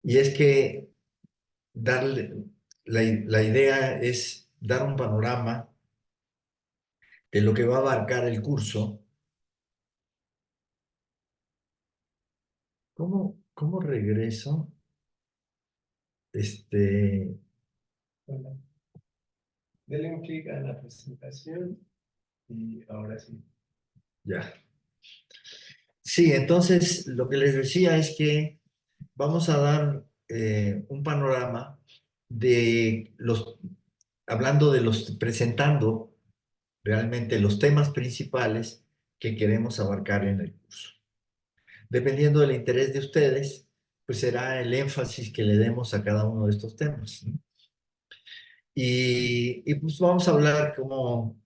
Y es que darle, la idea es dar un panorama de lo que va a abarcar el curso. ¿Cómo regreso? Este, Hola. Dele un clic a la presentación y ahora sí. ya. Sí, entonces lo que les decía es que vamos a dar un panorama de hablando de presentando realmente los temas principales que queremos abarcar en el curso. Dependiendo del interés de ustedes, pues será el énfasis que le demos a cada uno de estos temas, ¿no? Pues vamos a hablar como,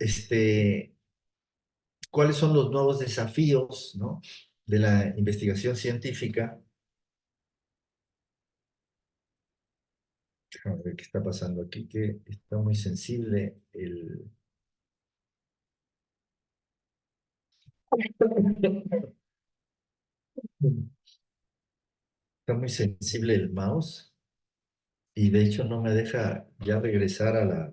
cuáles son los nuevos desafíos, ¿no? De la investigación científica. Déjame ver qué está pasando aquí, que está muy sensible está muy sensible el mouse y de hecho no me deja ya regresar a la...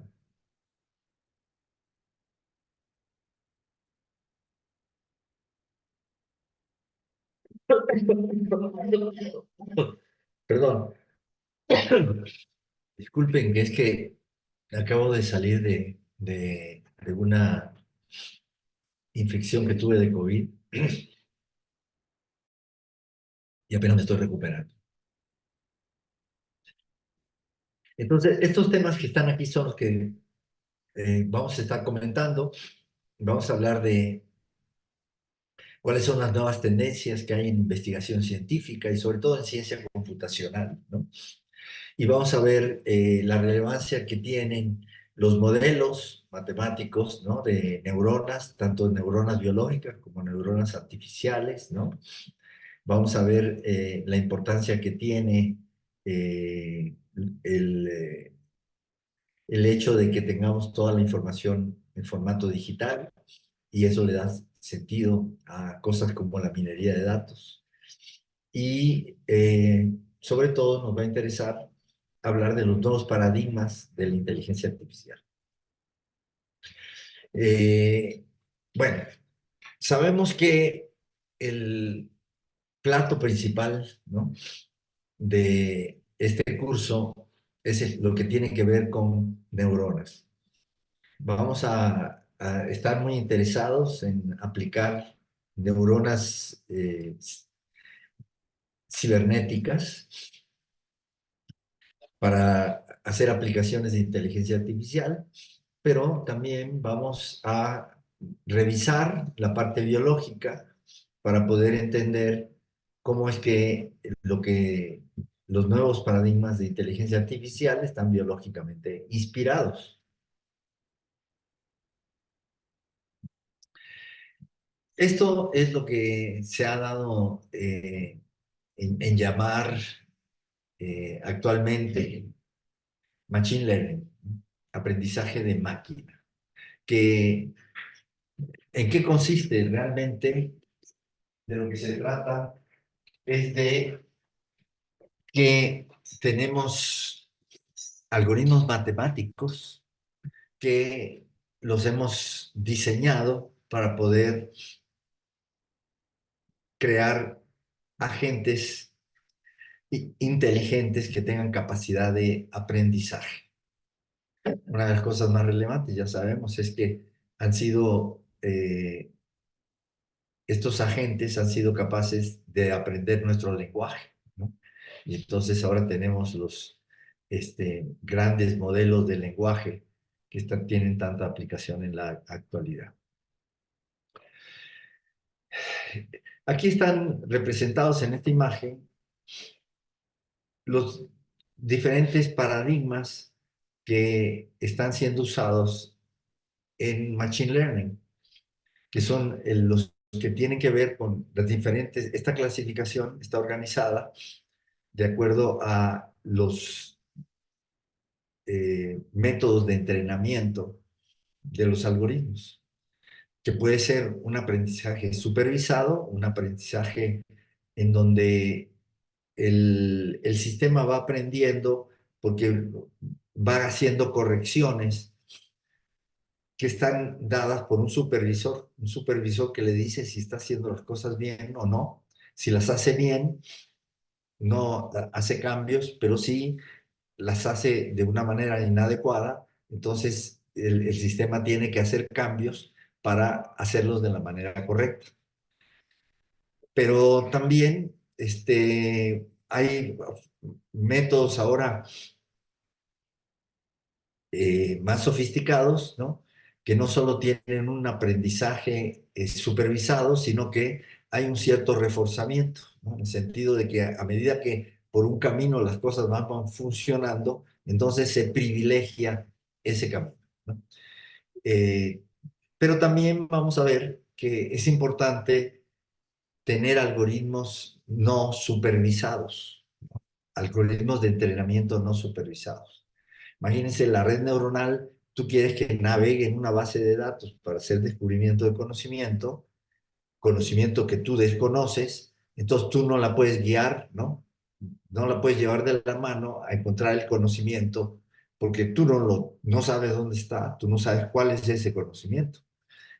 Perdón. Disculpen, que es que acabo de salir de una infección que tuve de COVID y apenas me estoy recuperando. Entonces, estos temas que están aquí son los que vamos a estar comentando. Vamos a hablar de cuáles son las nuevas tendencias que hay en investigación científica y sobre todo en ciencia computacional, ¿no? Y vamos a ver la relevancia que tienen los modelos matemáticos, ¿no? De neuronas, tanto neuronas biológicas como neuronas artificiales, ¿no? Vamos a ver la importancia que tiene eh, el, eh, el hecho de que tengamos toda la información en formato digital y eso le da sentido a cosas como la minería de datos. Y sobre todo nos va a interesar hablar de los nuevos paradigmas de la inteligencia artificial. Eh, bueno, sabemos que el plato principal, ¿no? De este curso es lo que tiene que ver con neuronas. Vamos a estar muy interesados en aplicar neuronas cibernéticas para hacer aplicaciones de inteligencia artificial, pero también vamos a revisar la parte biológica para poder entender cómo es que los nuevos paradigmas de inteligencia artificial están biológicamente inspirados. Esto es lo que se ha dado en llamar actualmente machine learning, aprendizaje de máquina. Que, ¿En qué consiste realmente? De lo que se trata es de que tenemos algoritmos matemáticos que los hemos diseñado para poder crear agentes inteligentes que tengan capacidad de aprendizaje. Una de las cosas más relevantes, ya sabemos, es que han sido, estos agentes han sido capaces de aprender nuestro lenguaje, ¿no? Y entonces ahora tenemos los grandes modelos de lenguaje que tienen tanta aplicación en la actualidad. Aquí están representados en esta imagen los diferentes paradigmas que están siendo usados en Machine Learning, que son los que tienen que ver con las diferentes, esta clasificación está organizada de acuerdo a los métodos de entrenamiento de los algoritmos, que puede ser un aprendizaje supervisado, un aprendizaje en donde el sistema va aprendiendo porque va haciendo correcciones que están dadas por un supervisor que le dice si está haciendo las cosas bien o no. Si las hace bien, no hace cambios, pero si las hace de una manera inadecuada, entonces el sistema tiene que hacer cambios para hacerlos de la manera correcta. Pero también hay métodos ahora más sofisticados, ¿no? Que no solo tienen un aprendizaje supervisado, sino que hay un cierto reforzamiento, ¿no? En el sentido de que a medida que por un camino las cosas van funcionando, entonces se privilegia ese camino, ¿no? Eh, pero también vamos a ver que es importante tener algoritmos no supervisados, algoritmos de entrenamiento no supervisados. Imagínense la red neuronal, tú quieres que navegue en una base de datos para hacer descubrimiento de conocimiento, conocimiento que tú desconoces, entonces tú no la puedes guiar, ¿no? No la puedes llevar de la mano a encontrar el conocimiento porque tú no sabes dónde está, tú no sabes cuál es ese conocimiento.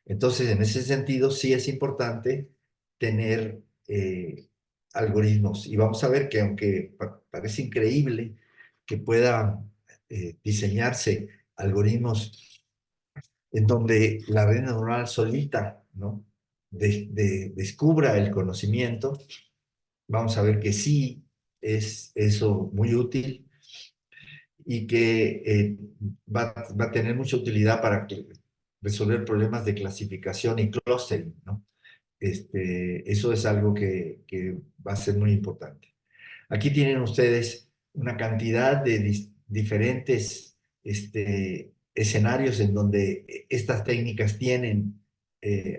Entonces, en ese sentido, sí es importante tener algoritmos. Y vamos a ver que aunque parece increíble que pueda diseñarse algoritmos en donde la red neuronal solita, ¿no? Descubra el conocimiento, vamos a ver que sí es eso muy útil y que va a tener mucha utilidad para resolver problemas de clasificación y clustering, ¿no? Eso es algo que va a ser muy importante. Aquí tienen ustedes una cantidad de diferentes escenarios en donde estas técnicas tienen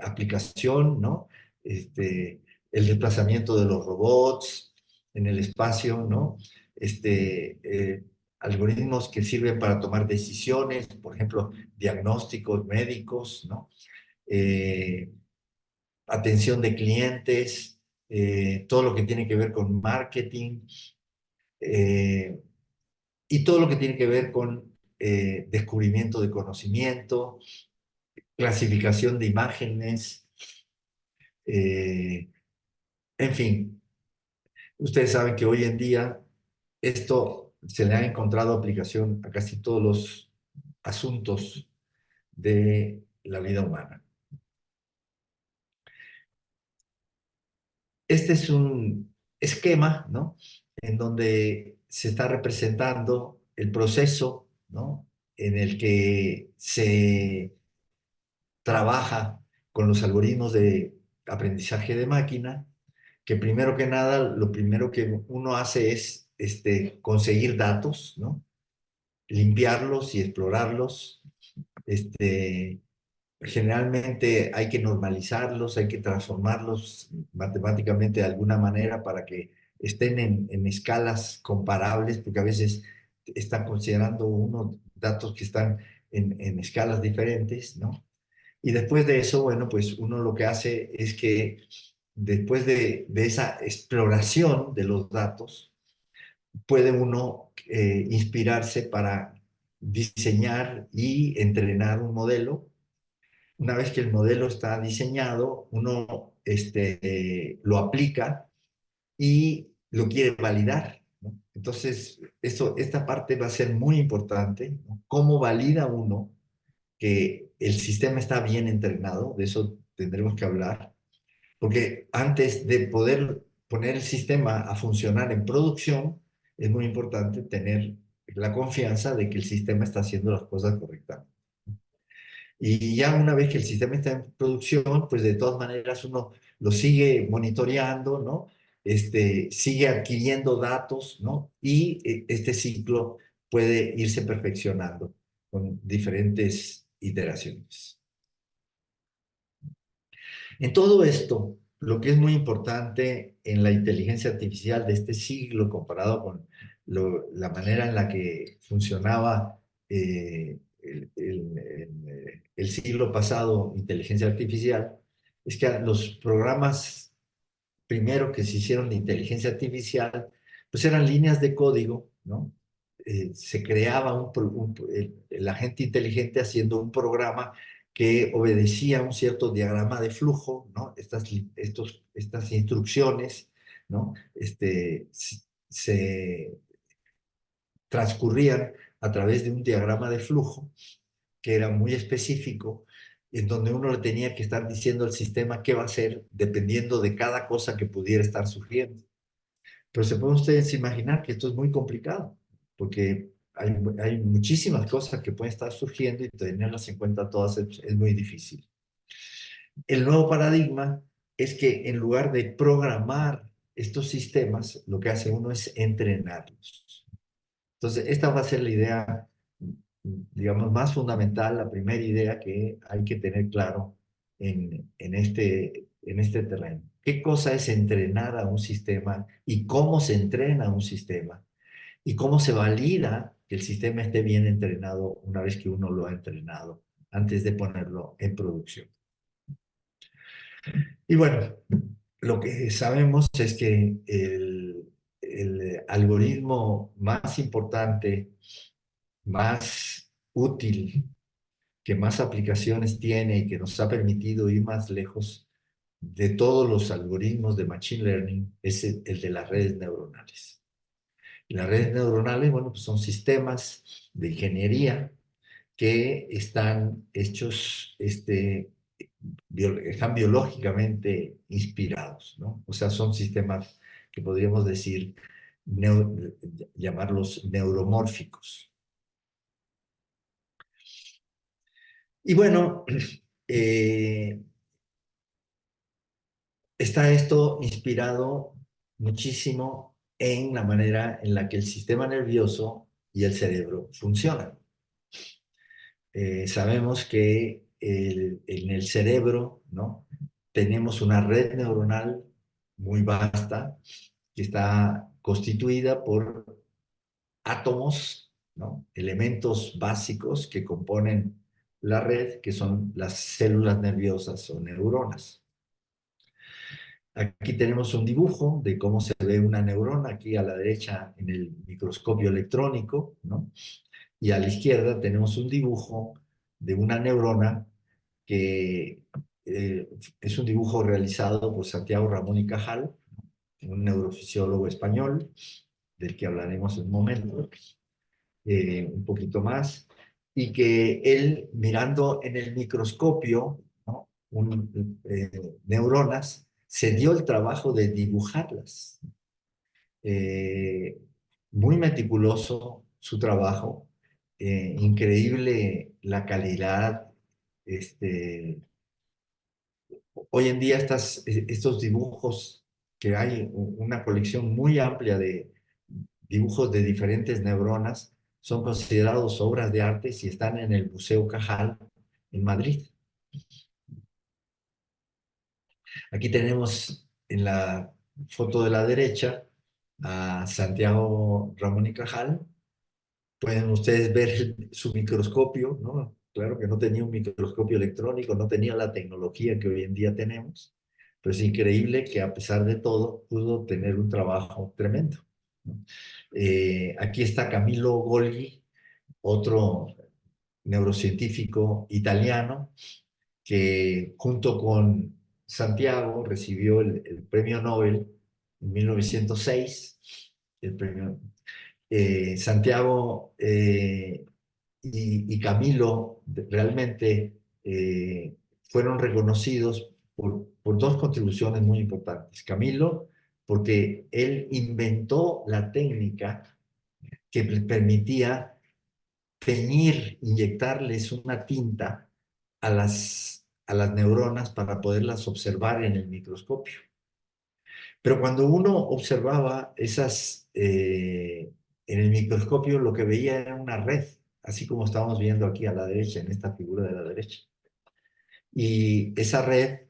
aplicación, ¿no? Este, el desplazamiento de los robots en el espacio, ¿no? Este, eh, Algoritmos que sirven para tomar decisiones, por ejemplo, diagnósticos médicos, ¿no? Eh, Atención de clientes, todo lo que tiene que ver con marketing, eh, y todo lo que tiene que ver con descubrimiento de conocimiento, clasificación de imágenes, eh, en fin, ustedes saben que hoy en día esto se le ha encontrado aplicación a casi todos los asuntos de la vida humana. Este es un esquema, ¿no? En donde se está representando el proceso, ¿no? En el que se trabaja con los algoritmos de aprendizaje de máquina, que primero que nada, lo primero que uno hace es conseguir datos, ¿no? Limpiarlos y explorarlos. Este, Generalmente hay que normalizarlos, hay que transformarlos matemáticamente de alguna manera para que estén en escalas comparables, porque a veces está considerando uno datos que están en escalas diferentes, ¿no? Y después de eso, bueno, pues uno lo que hace es que después de esa exploración de los datos, puede uno inspirarse para diseñar y entrenar un modelo. Una vez que el modelo está diseñado, uno lo aplica y lo quiere validar, ¿no? Entonces, esta parte va a ser muy importante, ¿no? ¿Cómo valida uno que el sistema está bien entrenado? De eso tendremos que hablar, porque antes de poder poner el sistema a funcionar en producción, es muy importante tener la confianza de que el sistema está haciendo las cosas correctamente. Y ya una vez que el sistema está en producción, pues de todas maneras uno lo sigue monitoreando, ¿no? Sigue adquiriendo datos, ¿no? Y este ciclo puede irse perfeccionando con diferentes iteraciones. En todo esto, lo que es muy importante en la inteligencia artificial de este siglo comparado con la manera en la que funcionaba el siglo pasado, inteligencia artificial, es que los programas primero que se hicieron de inteligencia artificial pues eran líneas de código, ¿no? Se creaba el agente inteligente haciendo un programa que obedecía un cierto diagrama de flujo, ¿no? Estas instrucciones, ¿no? Se transcurrían a través de un diagrama de flujo que era muy específico, en donde uno le tenía que estar diciendo al sistema qué va a hacer dependiendo de cada cosa que pudiera estar surgiendo. Pero se pueden ustedes imaginar que esto es muy complicado, porque hay muchísimas cosas que pueden estar surgiendo y tenerlas en cuenta todas es muy difícil. El nuevo paradigma es que en lugar de programar estos sistemas, lo que hace uno es entrenarlos. Entonces, esta va a ser la idea, digamos, más fundamental, la primera idea que hay que tener claro en este terreno. ¿Qué cosa es entrenar a un sistema y cómo se entrena un sistema? ¿Y cómo se valida que el sistema esté bien entrenado una vez que uno lo ha entrenado antes de ponerlo en producción? Y bueno, lo que sabemos es que el algoritmo más importante, más útil, que más aplicaciones tiene y que nos ha permitido ir más lejos de todos los algoritmos de Machine Learning es el de las redes neuronales. Y las redes neuronales, bueno, pues son sistemas de ingeniería que están hechos, están biológicamente inspirados, ¿no? O sea, son sistemas que podríamos decir, neu llamarlos neuromórficos. Y bueno, eh, está esto inspirado muchísimo en la manera en la que el sistema nervioso y el cerebro funcionan. Sabemos que en el cerebro, ¿no? Tenemos una red neuronal muy vasta que está constituida por átomos, ¿no? Elementos básicos que componen la red, que son las células nerviosas o neuronas. Aquí tenemos un dibujo de cómo se ve una neurona, aquí a la derecha en el microscopio electrónico, ¿no? Y a la izquierda tenemos un dibujo de una neurona que es un dibujo realizado por Santiago Ramón y Cajal, un neurofisiólogo español, del que hablaremos en un momento, un poquito más, y que él, mirando en el microscopio, ¿no? Neuronas, se dio el trabajo de dibujarlas. Eh, Muy meticuloso su trabajo, increíble la calidad. Este, Hoy en día estos dibujos, que hay una colección muy amplia de dibujos de diferentes neuronas, son considerados obras de arte y están en el Museo Cajal en Madrid. Aquí tenemos en la foto de la derecha a Santiago Ramón y Cajal. Pueden ustedes ver su microscopio, ¿no? Claro que no tenía un microscopio electrónico, no tenía la tecnología que hoy en día tenemos, pero es increíble que a pesar de todo pudo tener un trabajo tremendo, ¿no? Aquí está Camillo Golgi, otro neurocientífico italiano, que junto con Santiago recibió el premio Nobel en 1906, el premio Santiago y Camilo realmente fueron reconocidos por dos contribuciones muy importantes. Camilo, porque él inventó la técnica que permitía teñir, inyectarles una tinta a las neuronas para poderlas observar en el microscopio. Pero cuando uno observaba en el microscopio, lo que veía era una red, así como estamos viendo aquí a la derecha, en esta figura de la derecha. Y esa red,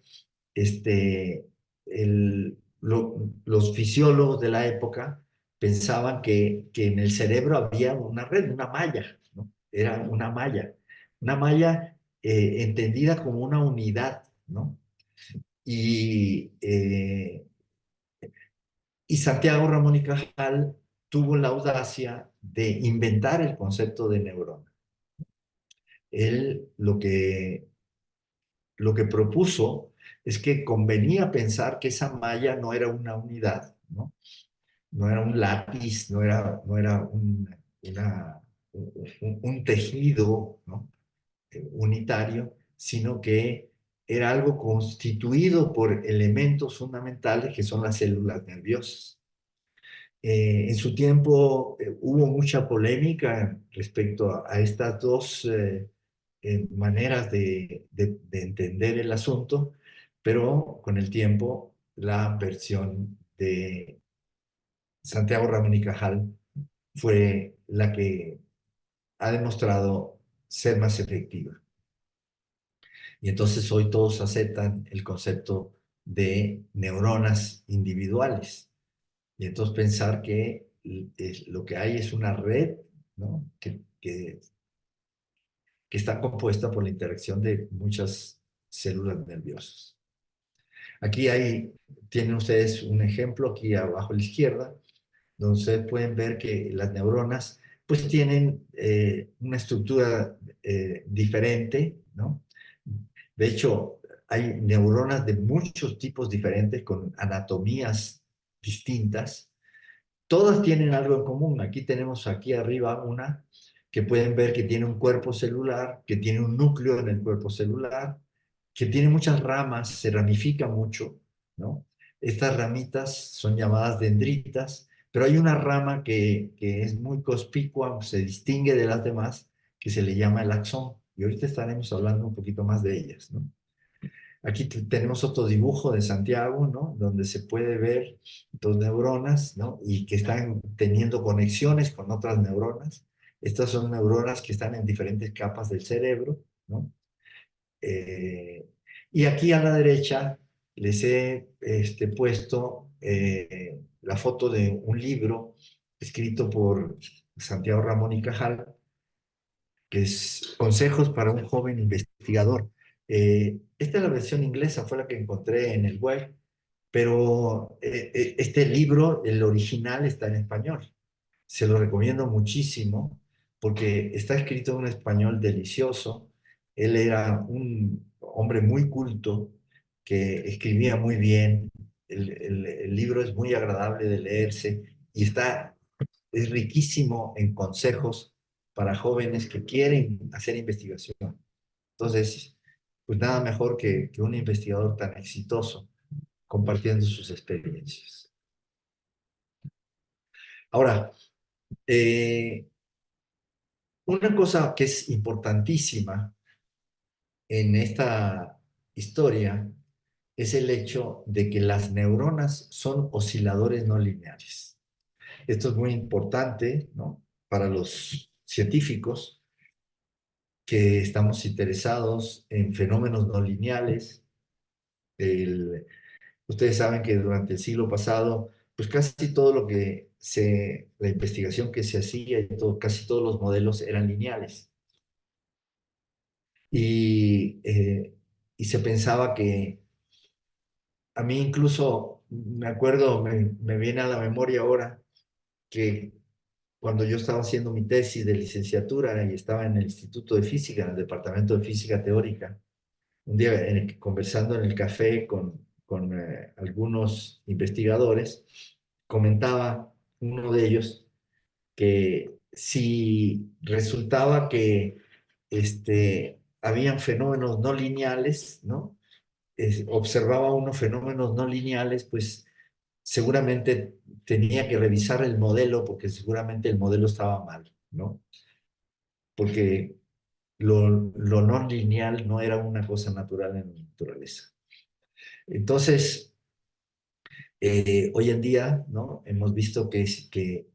este, los fisiólogos de la época pensaban que en el cerebro había una red, una malla, ¿no? Era una malla entendida como una unidad, ¿no? Y Y Santiago Ramón y Cajal tuvo la audacia de inventar el concepto de neurona. Él lo que propuso es que convenía pensar que esa malla no era una unidad, ¿no? No era un lápiz, no era un tejido, ¿no? Unitario, sino que era algo constituido por elementos fundamentales que son las células nerviosas. En su tiempo hubo mucha polémica respecto a estas dos maneras de entender el asunto, pero con el tiempo la versión de Santiago Ramón y Cajal fue la que ha demostrado ser más efectiva. Y entonces hoy todos aceptan el concepto de neuronas individuales. Y entonces pensar que lo que hay es una red, ¿no? que está compuesta por la interacción de muchas células nerviosas. Aquí tienen ustedes un ejemplo aquí abajo a la izquierda, donde ustedes pueden ver que las neuronas pues tienen una estructura diferente, ¿no? De hecho, hay neuronas de muchos tipos diferentes con anatomías distintas. Todas tienen algo en común. Aquí tenemos aquí arriba una que pueden ver que tiene un cuerpo celular, que tiene un núcleo en el cuerpo celular, que tiene muchas ramas, se ramifica mucho, ¿no? Estas ramitas son llamadas dendritas, pero hay una rama que es muy conspicua, se distingue de las demás, que se le llama el axón. Y ahorita estaremos hablando un poquito más de ellas, ¿no? Aquí tenemos otro dibujo de Santiago, ¿no? Donde se puede ver dos neuronas, ¿no? Y que están teniendo conexiones con otras neuronas. Estas son neuronas que están en diferentes capas del cerebro, ¿no? Eh, y aquí a la derecha les he puesto la foto de un libro escrito por Santiago Ramón y Cajal, que es Consejos para un joven investigador. Esta es la versión inglesa, fue la que encontré en el web, pero este libro, el original, está en español. Se lo recomiendo muchísimo porque está escrito en un español delicioso. Él era un hombre muy culto que escribía muy bien. El libro es muy agradable de leerse y es riquísimo en consejos para jóvenes que quieren hacer investigación. Entonces, pues nada mejor que un investigador tan exitoso compartiendo sus experiencias. Ahora, eh, una cosa que es importantísima en esta historia es el hecho de que las neuronas son osciladores no lineales. Esto es muy importante, ¿no? Para los científicos que estamos interesados en fenómenos no lineales. Ustedes saben que durante el siglo pasado, pues casi todo la investigación que se hacía y casi todos los modelos eran lineales. Y, eh, y se pensaba que, a mí incluso, me acuerdo, me viene a la memoria ahora que cuando yo estaba haciendo mi tesis de licenciatura y estaba en el Instituto de Física, en el Departamento de Física Teórica, un día conversando en el café con algunos investigadores, comentaba uno de ellos que si resultaba que habían fenómenos no lineales, ¿no? Observaba unos fenómenos no lineales, pues seguramente tenía que revisar el modelo porque seguramente el modelo estaba mal, ¿no? Porque lo no lineal no era una cosa natural en la naturaleza. Entonces, hoy en día, ¿no? Hemos visto que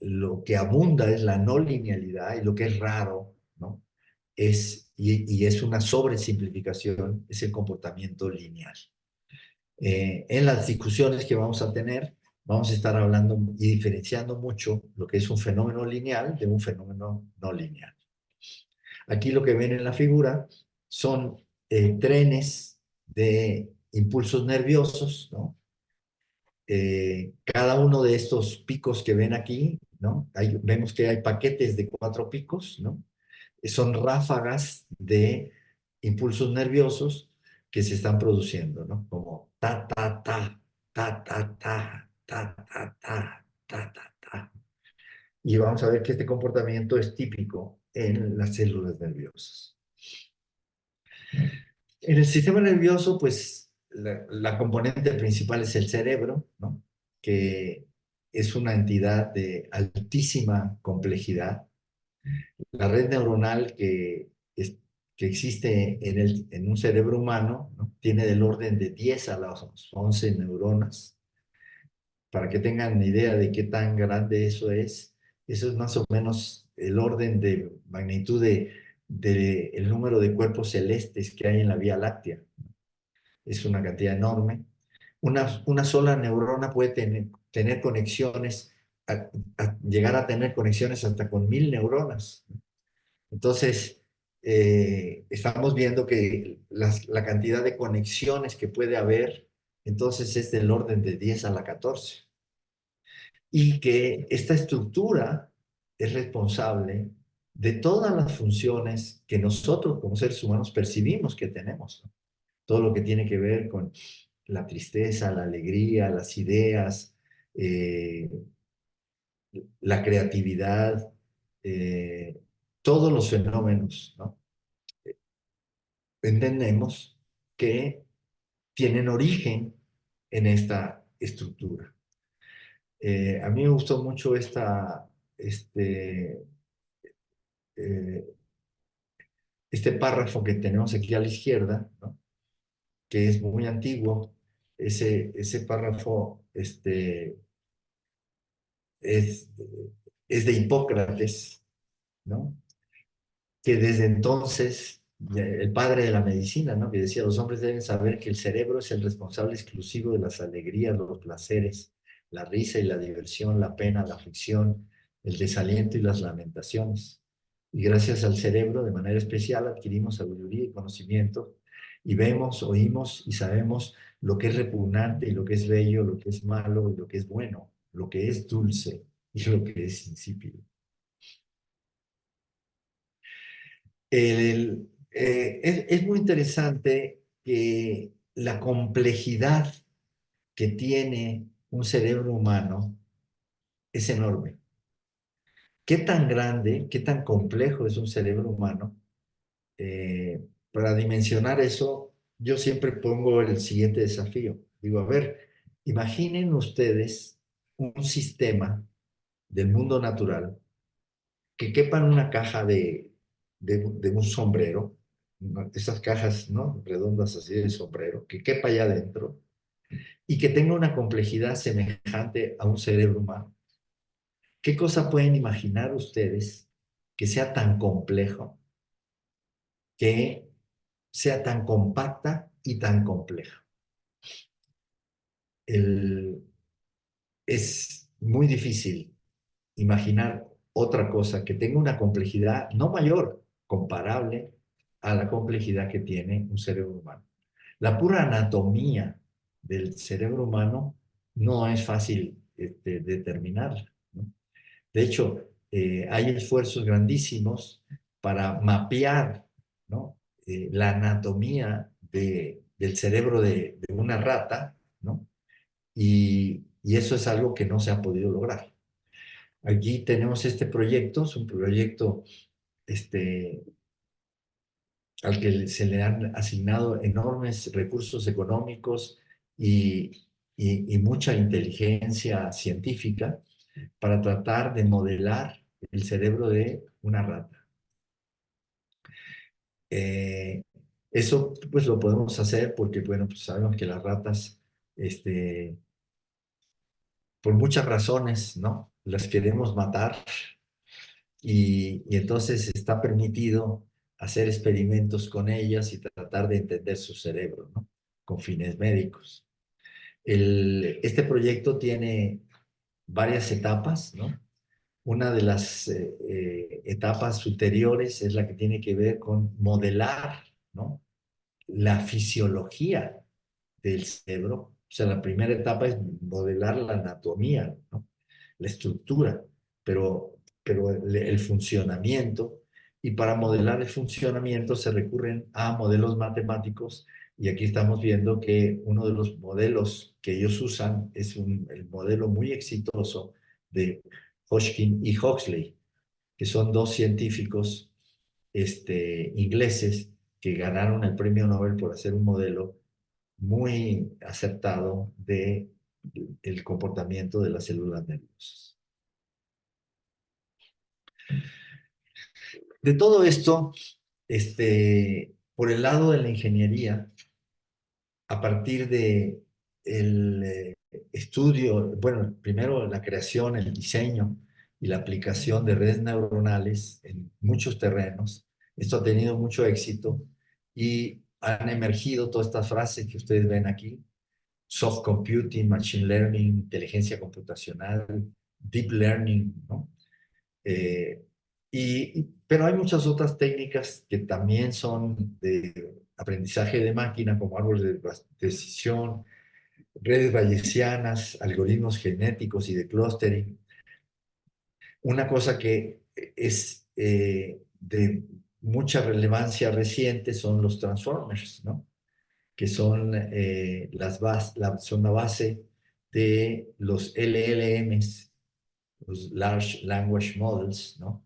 lo que abunda es la no linealidad y lo que es raro, ¿no? Y es una sobresimplificación, es el comportamiento lineal. En las discusiones que vamos a tener, vamos a estar hablando y diferenciando mucho lo que es un fenómeno lineal de un fenómeno no lineal. Aquí lo que ven en la figura son trenes de impulsos nerviosos, ¿no? Cada uno de estos picos que ven aquí, ¿no? Vemos que hay paquetes de 4 picos, ¿no? Son ráfagas de impulsos nerviosos que se están produciendo, ¿no? Como ta, ta, ta, ta, ta, ta, ta, ta, ta, ta, ta, ta. Y vamos a ver que este comportamiento es típico en las células nerviosas. En el sistema nervioso, pues la componente principal es el cerebro, ¿no? Que es una entidad de altísima complejidad. La red neuronal que existe en un cerebro humano, ¿no? Tiene del orden de 10 a las 11 neuronas. Para que tengan idea de qué tan grande eso es más o menos el orden de magnitud de el número de cuerpos celestes que hay en la Vía Láctea. Es una cantidad enorme. Una sola neurona puede tener conexiones, llegar a tener conexiones hasta con 1000 neuronas. Entonces, estamos viendo que la cantidad de conexiones que puede haber, entonces es del orden de 10 a la 14. Y que esta estructura es responsable de todas las funciones que nosotros como seres humanos percibimos que tenemos, ¿no? Todo lo que tiene que ver con la tristeza, la alegría, las ideas, eh, la creatividad, eh, todos los fenómenos, ¿no? Entendemos que tienen origen en esta estructura. A mí me gustó mucho este, eh, este párrafo que tenemos aquí a la izquierda, ¿no? Que es muy antiguo. Ese párrafo es, es de Hipócrates, ¿no? Que desde entonces, el padre de la medicina, ¿no? Que decía, los hombres deben saber que el cerebro es el responsable exclusivo de las alegrías, los placeres, la risa y la diversión, la pena, la aflicción, el desaliento y las lamentaciones. Y gracias al cerebro, de manera especial, adquirimos sabiduría y conocimiento y vemos, oímos y sabemos lo que es repugnante y lo que es bello, lo que es malo y lo que es bueno, lo que es dulce y lo que es insípido. Es muy interesante que la complejidad que tiene un cerebro humano es enorme. ¿Qué tan grande, qué tan complejo es un cerebro humano? Para dimensionar eso, yo siempre pongo el siguiente desafío. Digo, a ver, imaginen ustedes un sistema del mundo natural que quepa en una caja de un sombrero, ¿no? Esas cajas, ¿no? Redondas así de sombrero, que quepa allá adentro y que tenga una complejidad semejante a un cerebro humano. ¿Qué cosa pueden imaginar ustedes que sea tan complejo, que sea tan compacta y tan compleja? El, es muy difícil imaginar otra cosa que tenga una complejidad no mayor, comparable a la complejidad que tiene un cerebro humano. La pura anatomía del cerebro humano no es fácil determinar, ¿no? De hecho, hay esfuerzos grandísimos para mapear, ¿no? La anatomía del cerebro de una rata, ¿no? Y eso es algo que no se ha podido lograr. Aquí tenemos este proyecto, es un proyecto este, al que se le han asignado enormes recursos económicos y mucha inteligencia científica para tratar de modelar el cerebro de una rata. Eh, Eso pues lo podemos hacer porque, bueno, pues sabemos que las ratas, por muchas razones, ¿no? Las queremos matar y entonces está permitido hacer experimentos con ellas y tratar de entender su cerebro, ¿no? Con fines médicos. Este proyecto tiene varias etapas, ¿no? Una de las etapas superiores es la que tiene que ver con modelar, ¿no? La fisiología del cerebro O sea, la primera etapa es modelar la anatomía, ¿no? La estructura, pero el funcionamiento. Y para modelar el funcionamiento se recurren a modelos matemáticos. Y aquí estamos viendo que uno de los modelos que ellos usan es el modelo muy exitoso de Hodgkin y Huxley, que son dos científicos ingleses que ganaron el premio Nobel por hacer un modelo muy acertado de el comportamiento de las células nerviosas. De todo esto, por el lado de la ingeniería, a partir de el estudio, bueno, primero la creación, el diseño y la aplicación de redes neuronales en muchos terrenos, esto ha tenido mucho éxito y han emergido todas estas frases que ustedes ven aquí: soft computing, machine learning, inteligencia computacional, deep learning, ¿no? Eh, pero hay muchas otras técnicas que también son de aprendizaje de máquina, como árboles de decisión, redes bayesianas, algoritmos genéticos y de clustering. Una cosa que es de mucha relevancia reciente son los transformers, ¿no? Que son, son la base de los LLMs, los Large Language Models, ¿no?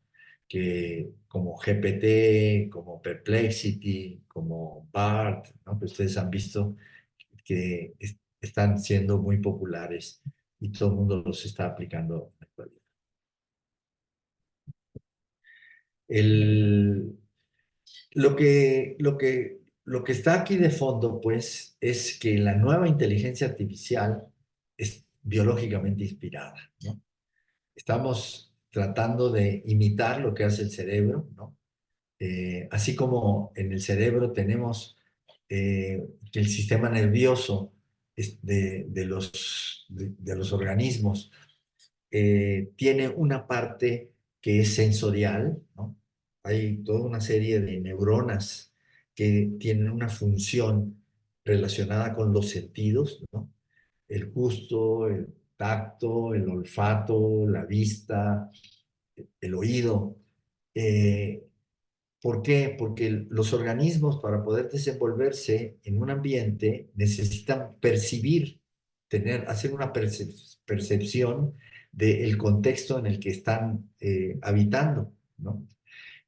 Que como GPT, como Perplexity, como BART, ¿no? Que ustedes han visto que están siendo muy populares y todo el mundo los está aplicando en la actualidad. El, lo que está aquí de fondo, pues, es que la nueva inteligencia artificial es biológicamente inspirada, ¿no? Estamos tratando de imitar lo que hace el cerebro, ¿no? Así como en el cerebro tenemos que el sistema nervioso de los organismos tiene una parte que es sensorial, ¿no? Hay toda una serie de neuronas que tienen una función relacionada con los sentidos, ¿no? El gusto, el tacto, el olfato, la vista, el oído. Eh, ¿Por qué? Porque los organismos, para poder desenvolverse en un ambiente, necesitan percibir, hacer una percepción del contexto en el que están habitando, ¿no?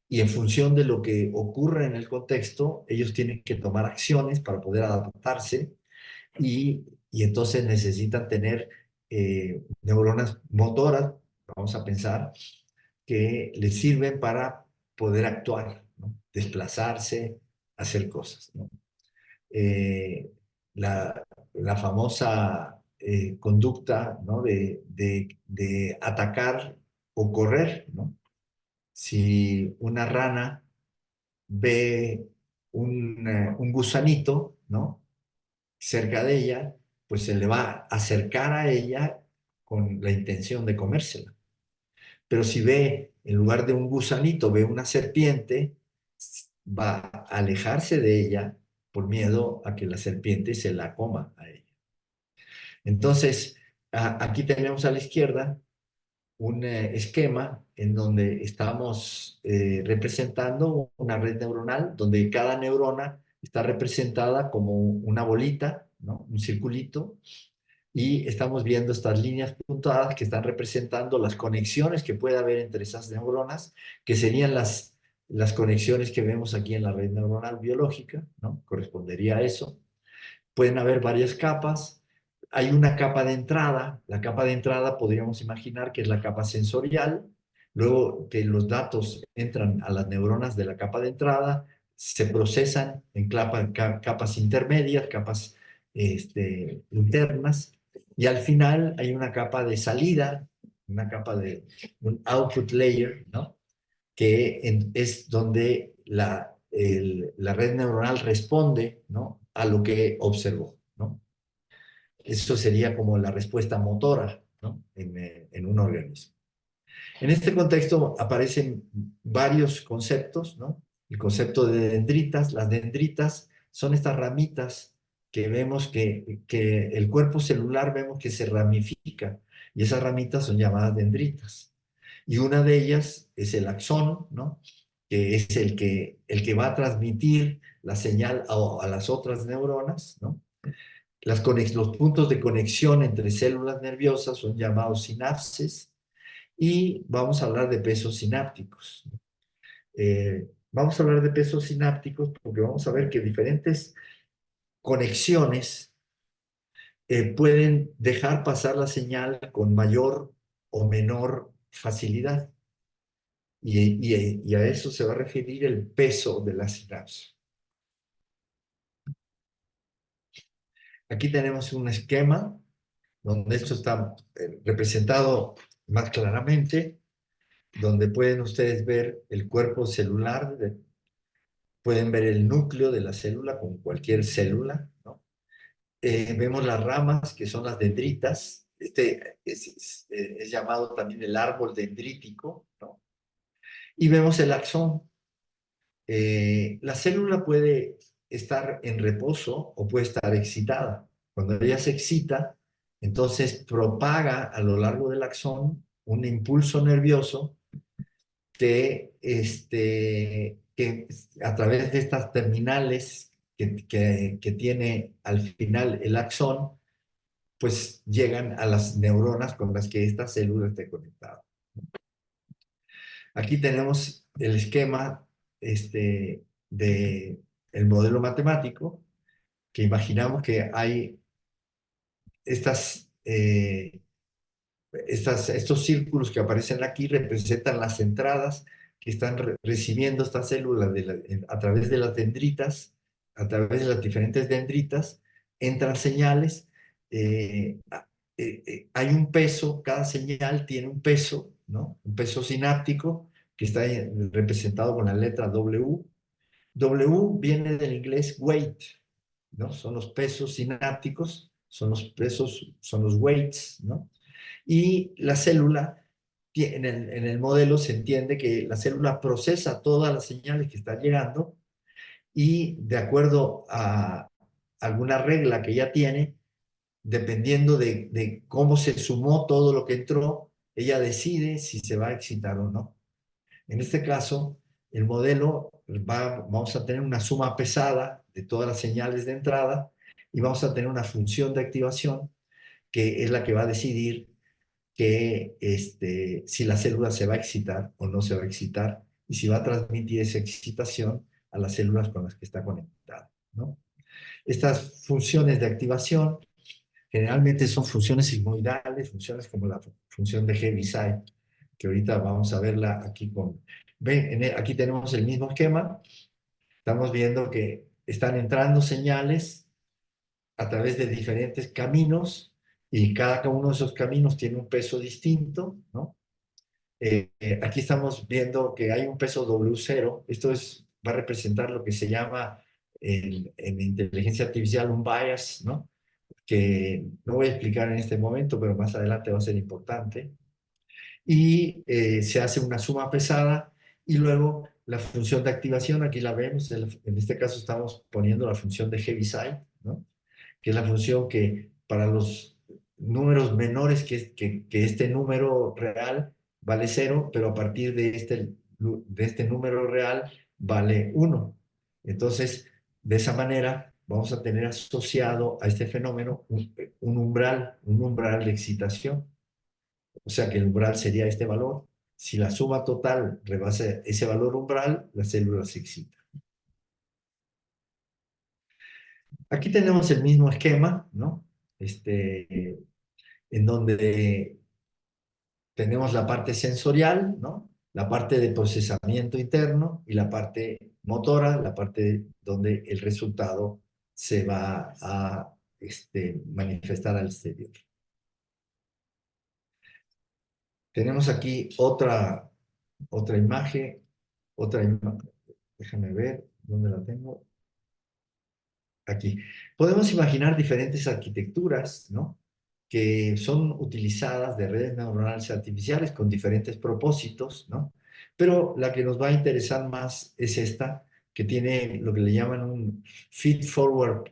Y en función de lo que ocurre en el contexto, ellos tienen que tomar acciones para poder adaptarse y entonces necesitan tener neuronas motoras, vamos a pensar, que les sirven para poder actuar, ¿no? Desplazarse, hacer cosas, ¿no? Eh, la famosa conducta, ¿no? De atacar o correr, ¿no? Si una rana ve un gusanito, ¿no? Cerca de ella, pues se le va a acercar a ella con la intención de comérsela. Pero si ve, en lugar de un gusanito, ve una serpiente, va a alejarse de ella por miedo a que la serpiente se la coma a ella. Entonces, aquí tenemos a la izquierda un esquema en donde estamos representando una red neuronal, donde cada neurona está representada como una bolita, ¿no? Un circulito, y estamos viendo estas líneas puntadas que están representando las conexiones que puede haber entre esas neuronas, que serían las conexiones que vemos aquí en la red neuronal biológica, ¿no? Correspondería a eso. Pueden haber varias capas. Hay una capa de entrada. La capa de entrada podríamos imaginar que es la capa sensorial. Luego que los datos entran a las neuronas de la capa de entrada, se procesan en capas intermedias, capas internas, y al final hay una capa de salida, una capa de un output layer, ¿no? Que es donde la red neuronal responde, ¿no? A lo que observó, ¿no? Eso sería como la respuesta motora, ¿no? En un organismo. En este contexto aparecen varios conceptos, ¿no? El concepto de dendritas. Las dendritas son estas ramitas que vemos que el cuerpo celular vemos que se ramifica y esas ramitas son llamadas dendritas. Y una de ellas es el axón, ¿no? Que es el que va a transmitir la señal a las otras neuronas, ¿no? Los puntos de conexión entre células nerviosas son llamados sinapses y vamos a hablar de pesos sinápticos. Vamos a hablar de pesos sinápticos porque vamos a ver que diferentes conexiones pueden dejar pasar la señal con mayor o menor facilidad. Y a eso se va a referir el peso de la sinapsis. Aquí tenemos un esquema donde esto está representado más claramente, donde pueden ustedes ver el cuerpo celular, pueden ver el núcleo de la célula con cualquier célula, ¿no? Vemos las ramas, que son las dendritas. Este es llamado también el árbol dendrítico, ¿no? Y vemos el axón. La célula puede estar en reposo o puede estar excitada. Cuando ella se excita, entonces propaga a lo largo del axón un impulso nervioso que a través de estas terminales que tiene al final el axón, pues llegan a las neuronas con las que esta célula esté conectada. Aquí tenemos el esquema de el modelo matemático, que imaginamos que hay estos círculos que aparecen aquí representan las entradas que están recibiendo estas células a través de las dendritas, a través de las diferentes dendritas, entran señales, hay un peso, cada señal tiene un peso, ¿no? Un peso sináptico que está representado con la letra W. W viene del inglés weight, ¿no? Son los pesos sinápticos, son los pesos, son los weights, ¿no? Y la célula, en el modelo se entiende que la célula procesa todas las señales que están llegando y de acuerdo a alguna regla que ella tiene, dependiendo de cómo se sumó todo lo que entró, ella decide si se va a excitar o no. En este caso, el modelo vamos a tener una suma pesada de todas las señales de entrada y vamos a tener una función de activación que es la que va a decidir si la célula se va a excitar o no se va a excitar y si va a transmitir esa excitación a las células con las que está conectada, ¿no? Estas funciones de activación generalmente son funciones sigmoidales, funciones como la función de Heaviside, que ahorita vamos a verla aquí ven, aquí tenemos el mismo esquema, estamos viendo que están entrando señales a través de diferentes caminos y cada uno de esos caminos tiene un peso distinto, ¿no? Aquí estamos viendo que hay un peso W0, va a representar lo que se llama en inteligencia artificial un bias, ¿no? Que no voy a explicar en este momento, pero más adelante va a ser importante. Y se hace una suma pesada y luego la función de activación, aquí la vemos, en este caso estamos poniendo la función de Heaviside, ¿no? Que es la función que para los números menores que este número real vale 0, pero a partir de este número real vale 1. Entonces, de esa manera vamos a tener asociado a este fenómeno un umbral de excitación. O sea que el umbral sería este valor. Si la suma total rebasa ese valor umbral, la célula se excita. Aquí tenemos el mismo esquema, ¿no? En donde tenemos la parte sensorial, ¿no? La parte de procesamiento interno y la parte motora, la parte donde el resultado se va a manifestar al exterior. Tenemos aquí otra imagen, déjame ver, ¿dónde la tengo? Aquí. Podemos imaginar diferentes arquitecturas, ¿no? Que son utilizadas de redes neuronales artificiales con diferentes propósitos, ¿no? Pero la que nos va a interesar más es esta, que tiene lo que le llaman un feed forward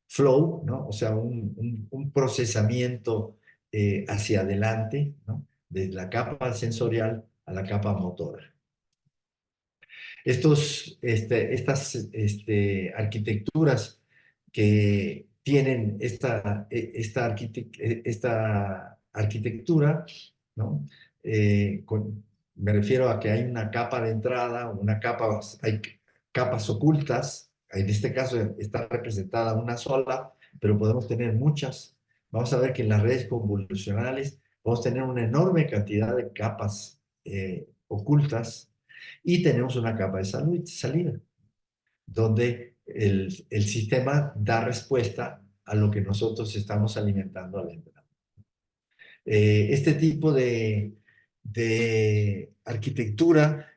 flow, ¿no? O sea, un procesamiento hacia adelante, ¿no? De la capa sensorial a la capa motora. Estas arquitecturas que tienen esta arquitectura, ¿no? Me refiero a que hay una capa de entrada, hay capas ocultas. En este caso está representada una sola, pero podemos tener muchas. Vamos a ver que en las redes convolucionales vamos a tener una enorme cantidad de capas ocultas y tenemos una capa de salida, donde el sistema da respuesta a lo que nosotros estamos alimentando al entrada. Este tipo de arquitectura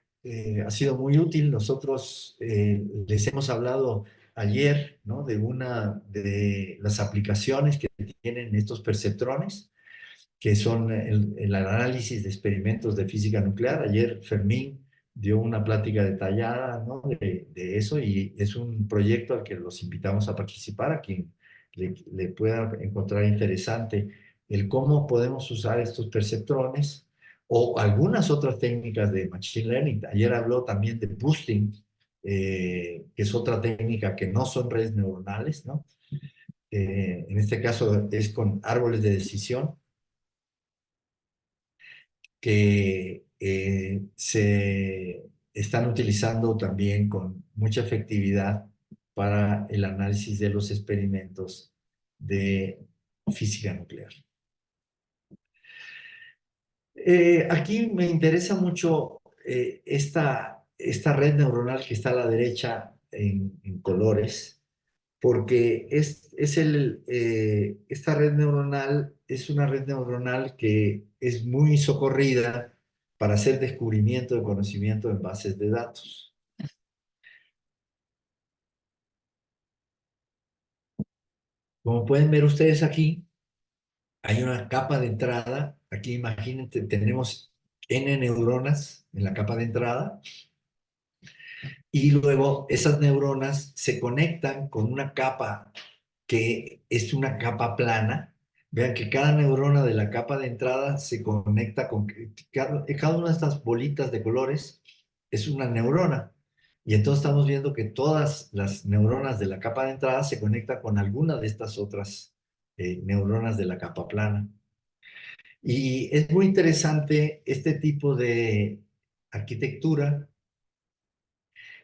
ha sido muy útil. Nosotros les hemos hablado ayer, ¿no? De una de las aplicaciones que tienen estos perceptrones, que son el análisis de experimentos de física nuclear. Ayer Fermín dio una plática detallada, ¿no? de eso, y es un proyecto al que los invitamos a participar, a quien le pueda encontrar interesante el cómo podemos usar estos perceptrones o algunas otras técnicas de Machine Learning. Ayer habló también de boosting, que es otra técnica que no son redes neuronales, ¿no? En este caso es con árboles de decisión que se están utilizando también con mucha efectividad para el análisis de los experimentos de física nuclear. Aquí me interesa mucho esta red neuronal que está a la derecha en colores, porque esta red neuronal es una red neuronal que es muy socorrida para hacer descubrimiento de conocimiento en bases de datos. Como pueden ver ustedes aquí, hay una capa de entrada. Aquí imagínense, tenemos N neuronas en la capa de entrada y luego esas neuronas se conectan con una capa que es una capa plana. Vean que cada neurona de la capa de entrada se conecta con cada una de estas bolitas de colores es una neurona. Y entonces estamos viendo que todas las neuronas de la capa de entrada se conectan con alguna de estas otras neuronas de la capa plana. Y es muy interesante este tipo de arquitectura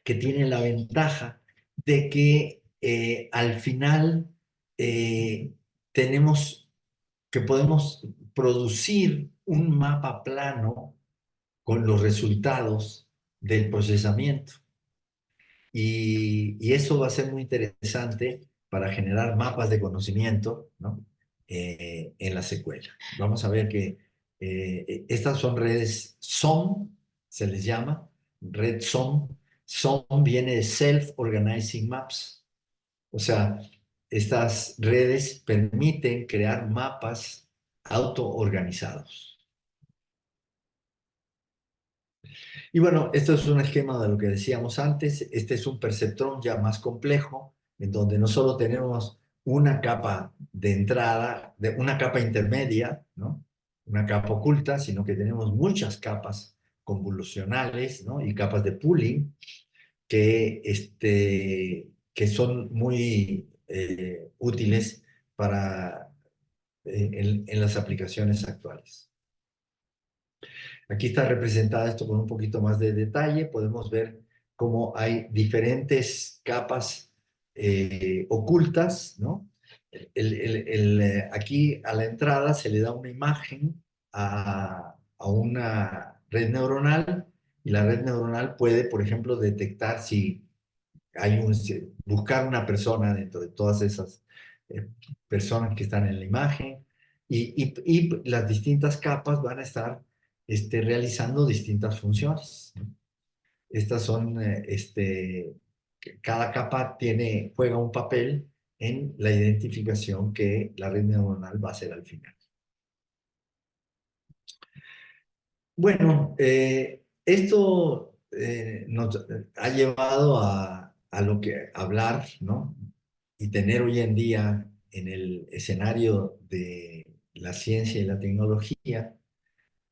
que tiene la ventaja de que al final eh, tenemos que podemos producir un mapa plano con los resultados del procesamiento. Y eso va a ser muy interesante para generar mapas de conocimiento, ¿no? En la secuela. Vamos a ver que estas son redes SOM, se les llama, red SOM. SOM viene de Self-Organizing Maps. O sea, estas redes permiten crear mapas autoorganizados. Y bueno, esto es un esquema de lo que decíamos antes. Este es un perceptrón ya más complejo, en donde no solo tenemos una capa de entrada, una capa intermedia, ¿no? Una capa oculta, sino que tenemos muchas capas convolucionales, ¿no? Y capas de pooling que son muy útiles para, en las aplicaciones actuales. Aquí está representada esto con un poquito más de detalle. Podemos ver cómo hay diferentes capas ocultas, ¿no? Aquí a la entrada se le da una imagen a una red neuronal y la red neuronal puede, por ejemplo, detectar si buscar una persona dentro de todas esas eh, personas que están en la imagen y las distintas capas van a estar realizando distintas funciones, ¿no? Estas son, cada capa juega un papel en la identificación que la red neuronal va a hacer al final. Bueno, esto nos ha llevado a lo que hablar, ¿no? Y tener hoy en día en el escenario de la ciencia y la tecnología,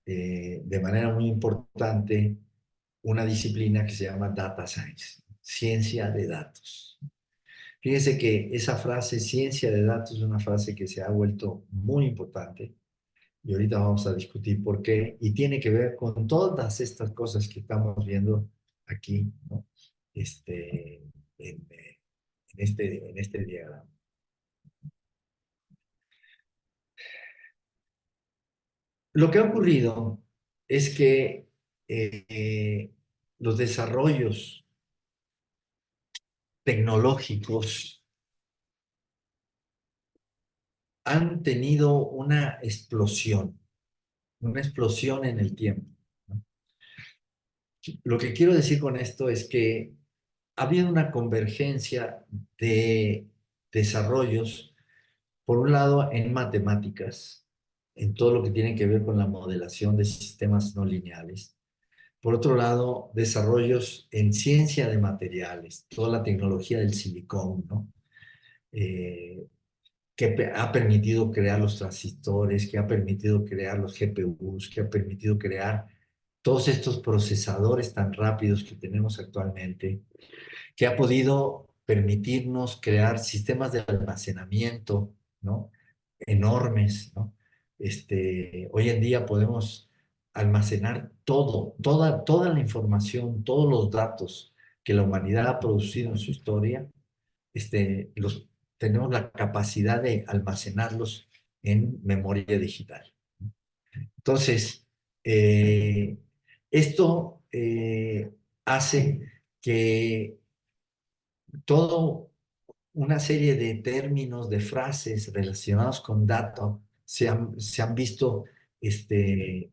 de manera muy importante, una disciplina que se llama Data Science, ciencia de datos. Fíjese que esa frase, ciencia de datos, es una frase que se ha vuelto muy importante y ahorita vamos a discutir por qué, y tiene que ver con todas estas cosas que estamos viendo aquí, ¿no? Este, en este diagrama. Lo que ha ocurrido es que los desarrollos tecnológicos han tenido una explosión en el tiempo, ¿no? Lo que quiero decir con esto es que ha habido una convergencia de desarrollos, por un lado en matemáticas, en todo lo que tiene que ver con la modelación de sistemas no lineales. Por otro lado, desarrollos en ciencia de materiales, toda la tecnología del silicón, ¿no? Eh, que ha permitido crear los transistores, que ha permitido crear los GPUs, que ha permitido crear todos estos procesadores tan rápidos que tenemos actualmente, que ha podido permitirnos crear sistemas de almacenamiento, ¿no? Enormes, ¿no? Hoy en día podemos almacenar toda la información, todos los datos que la humanidad ha producido en su historia, tenemos la capacidad de almacenarlos en memoria digital. Entonces, eh, esto hace que todo una serie de términos, de frases relacionados con datos se han visto este,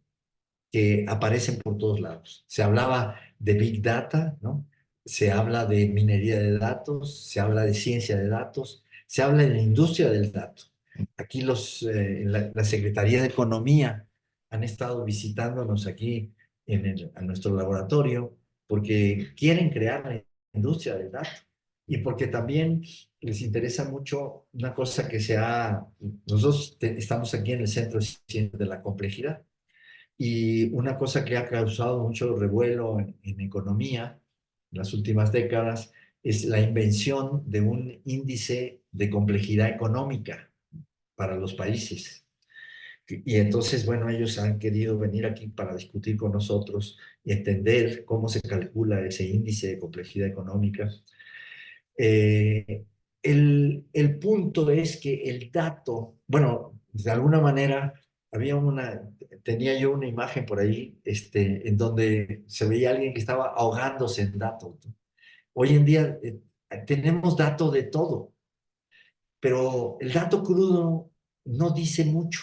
que aparecen por todos lados. Se hablaba de Big Data, ¿no? Se habla de minería de datos, se habla de ciencia de datos, se habla de la industria del dato. Aquí la Secretaría de Economía han estado visitándonos aquí a nuestro laboratorio porque quieren crear la industria del dato y porque también les interesa mucho una cosa que nosotros estamos aquí en el Centro de Ciencias de la Complejidad, y una cosa que ha causado mucho revuelo en economía en las últimas décadas es la invención de un índice de complejidad económica para los países. Y entonces, bueno, ellos han querido venir aquí para discutir con nosotros y entender cómo se calcula ese índice de complejidad económica. Eh, el punto es que el dato, bueno, de alguna manera tenía yo una imagen por ahí, en donde se veía alguien que estaba ahogándose en datos. Hoy en día tenemos datos de todo, pero el dato crudo no dice mucho.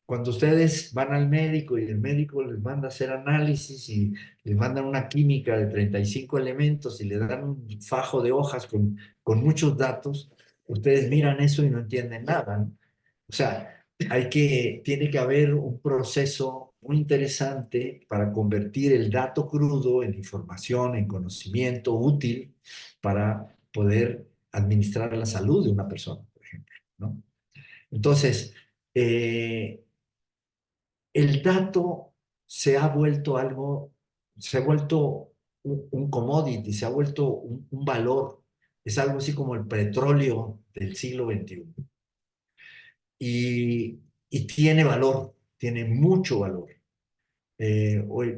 Cuando ustedes van al médico y el médico les manda a hacer análisis y les mandan una química de 35 elementos y le dan un fajo de hojas con muchos datos, ustedes miran eso y no entienden nada, ¿no? O sea, tiene que haber un proceso muy interesante para convertir el dato crudo en información, en conocimiento útil para poder administrar la salud de una persona, por ejemplo, ¿no? Entonces, eh, el dato se ha vuelto un commodity, se ha vuelto un valor. Es algo así como el petróleo del siglo XXI. Y tiene valor, tiene mucho valor.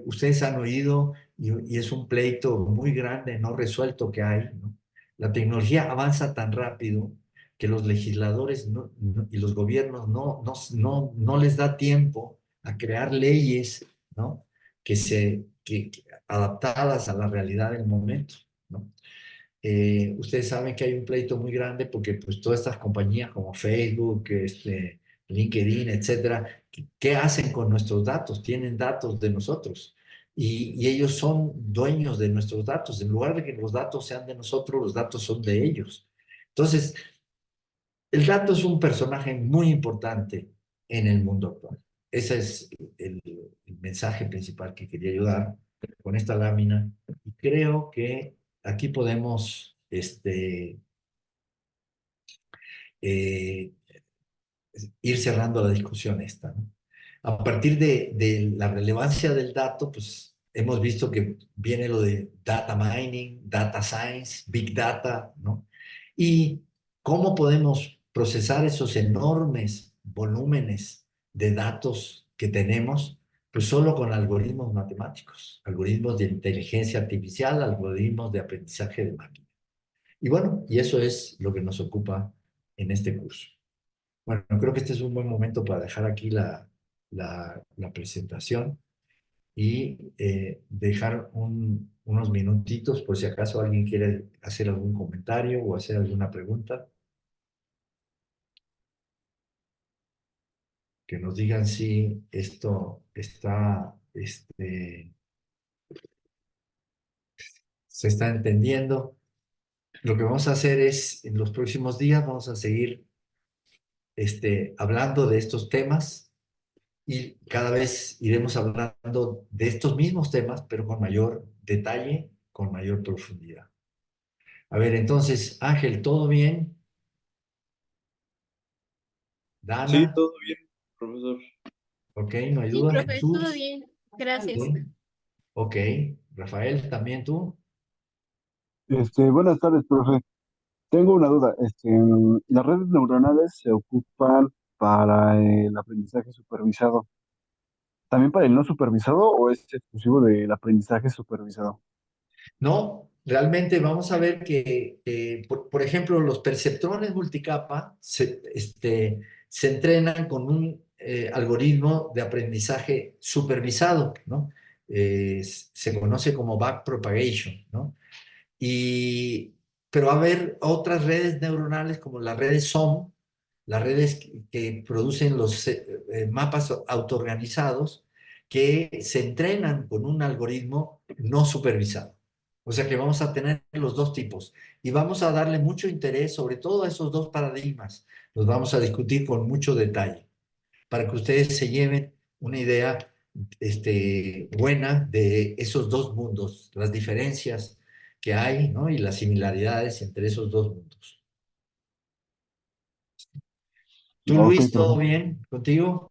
Ustedes han oído, y es un pleito muy grande, no resuelto que hay, ¿no? La tecnología avanza tan rápido que los legisladores y los gobiernos no les da tiempo a crear leyes, ¿no? Adaptadas a la realidad del momento, ¿no? Ustedes saben que hay un pleito muy grande porque pues todas estas compañías como Facebook, LinkedIn, etcétera, ¿qué hacen con nuestros datos? Tienen datos de nosotros y ellos son dueños de nuestros datos. En lugar de que los datos sean de nosotros, los datos son de ellos. Entonces, el dato es un personaje muy importante en el mundo actual. Ese es el mensaje principal que quería ayudar. con esta lámina. Y creo que aquí podemos eh, ir cerrando la discusión esta, ¿no? A partir de la relevancia del dato, pues hemos visto que viene lo de data mining, data science, big data, ¿no? Y cómo podemos procesar esos enormes volúmenes de datos que tenemos, pues solo con algoritmos matemáticos, algoritmos de inteligencia artificial, algoritmos de aprendizaje de máquina. Y bueno, y eso es lo que nos ocupa en este curso. Bueno, creo que este es un buen momento para dejar aquí la presentación y dejar unos minutitos por si acaso alguien quiere hacer algún comentario o hacer alguna pregunta, que nos digan si esto está, se está entendiendo. Lo que vamos a hacer es, en los próximos días, vamos a seguir hablando de estos temas y cada vez iremos hablando de estos mismos temas, pero con mayor detalle, con mayor profundidad. A ver, entonces, Ángel, ¿todo bien? Sí, Dana, todo bien, profesor. ok, no hay Sí, duda. profe, todo Jesús, bien. Gracias. sí, ok. Rafael, ¿también tú? Buenas tardes, profe. Tengo una duda. Las redes neuronales se ocupan para el aprendizaje supervisado. ¿También para el no supervisado o es exclusivo del aprendizaje supervisado? No, realmente vamos a ver por ejemplo, los perceptrones multicapa se entrenan con un algoritmo de aprendizaje supervisado, ¿no? Se conoce como backpropagation, ¿no? Y, pero va a haber otras redes neuronales como las redes SOM, las redes que producen los mapas autoorganizados, que se entrenan con un algoritmo no supervisado. O sea que vamos a tener los dos tipos y vamos a darle mucho interés sobre todo a esos dos paradigmas. Los vamos a discutir con mucho detalle para que ustedes se lleven una idea buena de esos dos mundos, las diferencias que hay, ¿no? Y las similaridades entre esos dos mundos. ¿Tú, Ok, Luis, todo profe. bien contigo?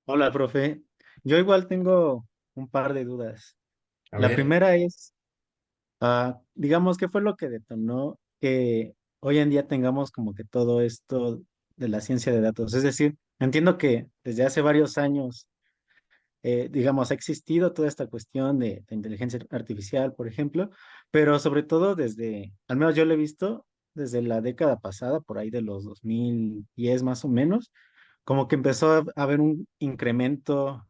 Hola, profe. Yo igual tengo un par de dudas. A La ver. primera es, digamos, ¿qué fue lo que detonó que hoy en día tengamos como que todo esto de la ciencia de datos? Es decir, entiendo que desde hace varios años, digamos, ha existido toda esta cuestión de inteligencia artificial, por ejemplo, pero sobre todo desde, al menos yo lo he visto desde la década pasada, por ahí de los 2010 más o menos, como que empezó a haber un incremento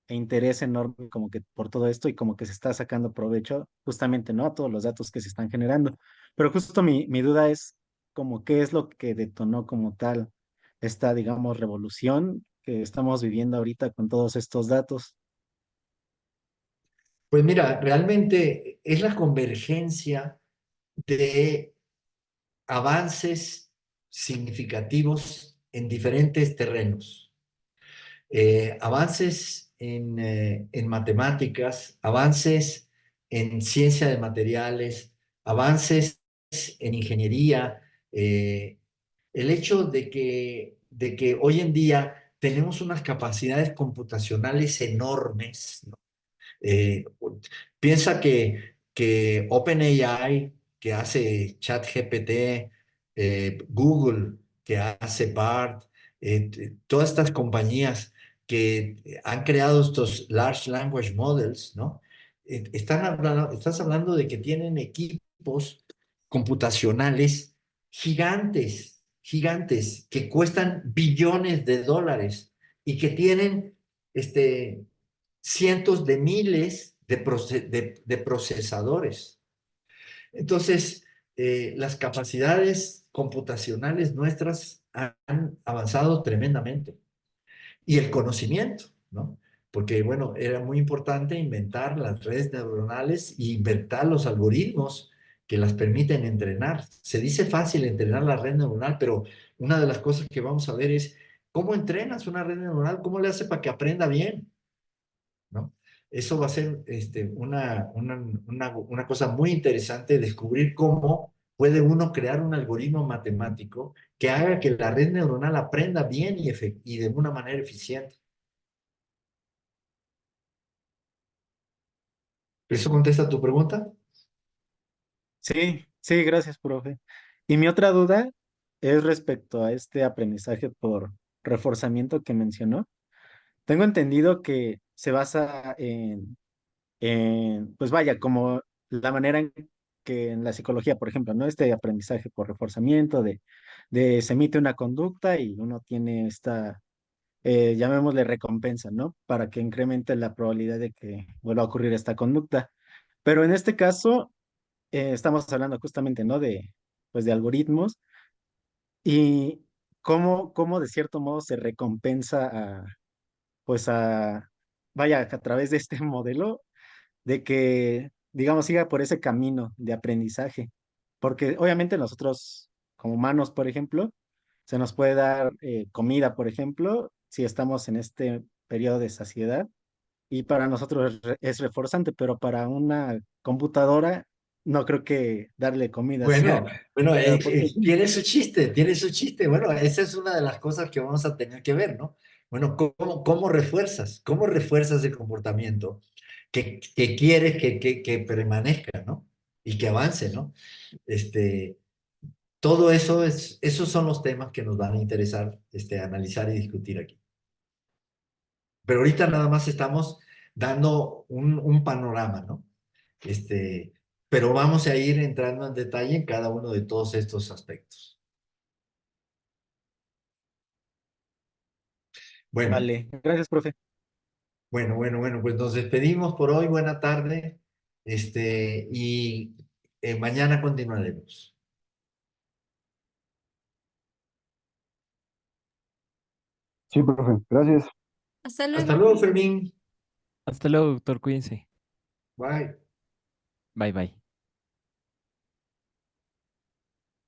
e interés enorme como que por todo esto y como que se está sacando provecho justamente, ¿no? A todos los datos que se están generando. Pero justo mi duda es como qué es lo que detonó como tal esta, digamos, revolución que estamos viviendo ahorita con todos estos datos. Pues mira, realmente es la convergencia de avances significativos en diferentes terrenos. Avances en matemáticas, avances en ciencia de materiales, avances en ingeniería. El hecho de que hoy en día tenemos unas capacidades computacionales enormes, ¿no? Eh, Piensa que OpenAI, que hace ChatGPT, Google, que hace BART, todas estas compañías que han creado estos Large Language Models, ¿no? Estás hablando de que tienen equipos computacionales gigantes, gigantes, que cuestan billones de dólares y que tienen cientos de miles de procesadores. Entonces, las capacidades computacionales nuestras han avanzado tremendamente. Y el conocimiento, ¿no? Porque, bueno, era muy importante inventar las redes neuronales e inventar los algoritmos que las permiten entrenar. Se dice fácil entrenar la red neuronal, pero una de las cosas que vamos a ver es cómo entrenas una red neuronal, cómo le hace para que aprenda bien. ¿no? Eso va a ser una cosa muy interesante, descubrir cómo puede uno crear un algoritmo matemático que haga que la red neuronal aprenda bien y de una manera eficiente. ¿Eso contesta tu pregunta? Sí, sí, gracias, profe. Y mi otra duda es respecto a este aprendizaje por reforzamiento que mencionó. Tengo entendido que se basa pues vaya, como la manera en que en la psicología, por ejemplo, ¿no? Este aprendizaje por reforzamiento de se emite una conducta y uno tiene esta, llamémosle recompensa, ¿no? Para que incremente la probabilidad de que vuelva a ocurrir esta conducta. Pero en este caso, estamos hablando justamente, ¿no? Pues de algoritmos y cómo de cierto modo se recompensa pues vaya, a través de este modelo de que, digamos, siga por ese camino de aprendizaje. Porque obviamente nosotros, como humanos, por ejemplo, se nos puede dar comida, por ejemplo, si estamos en este periodo de saciedad, y para nosotros es reforzante, pero para una computadora no creo que darle comida sea, Bueno, bueno, sea oportuno. tiene su chiste, tiene su chiste. Bueno, esa es una de las cosas que vamos a tener que ver, ¿no? Bueno, ¿cómo refuerzas? ¿Cómo refuerzas el comportamiento que quieres que permanezca, ¿no? Y que avance, ¿no? Este, todo eso esos son los temas que nos van a interesar, analizar y discutir aquí. Pero ahorita nada más estamos dando un panorama, ¿no? Este, pero vamos a ir entrando en detalle en cada uno de todos estos aspectos. Bueno, Vale, gracias, profe. bueno, pues nos despedimos por hoy. Buena tarde. Y mañana continuaremos. Sí, profe, gracias. Hasta Hasta luego. luego, Fermín. Hasta luego, doctor. Cuídense. Bye. Bye, bye.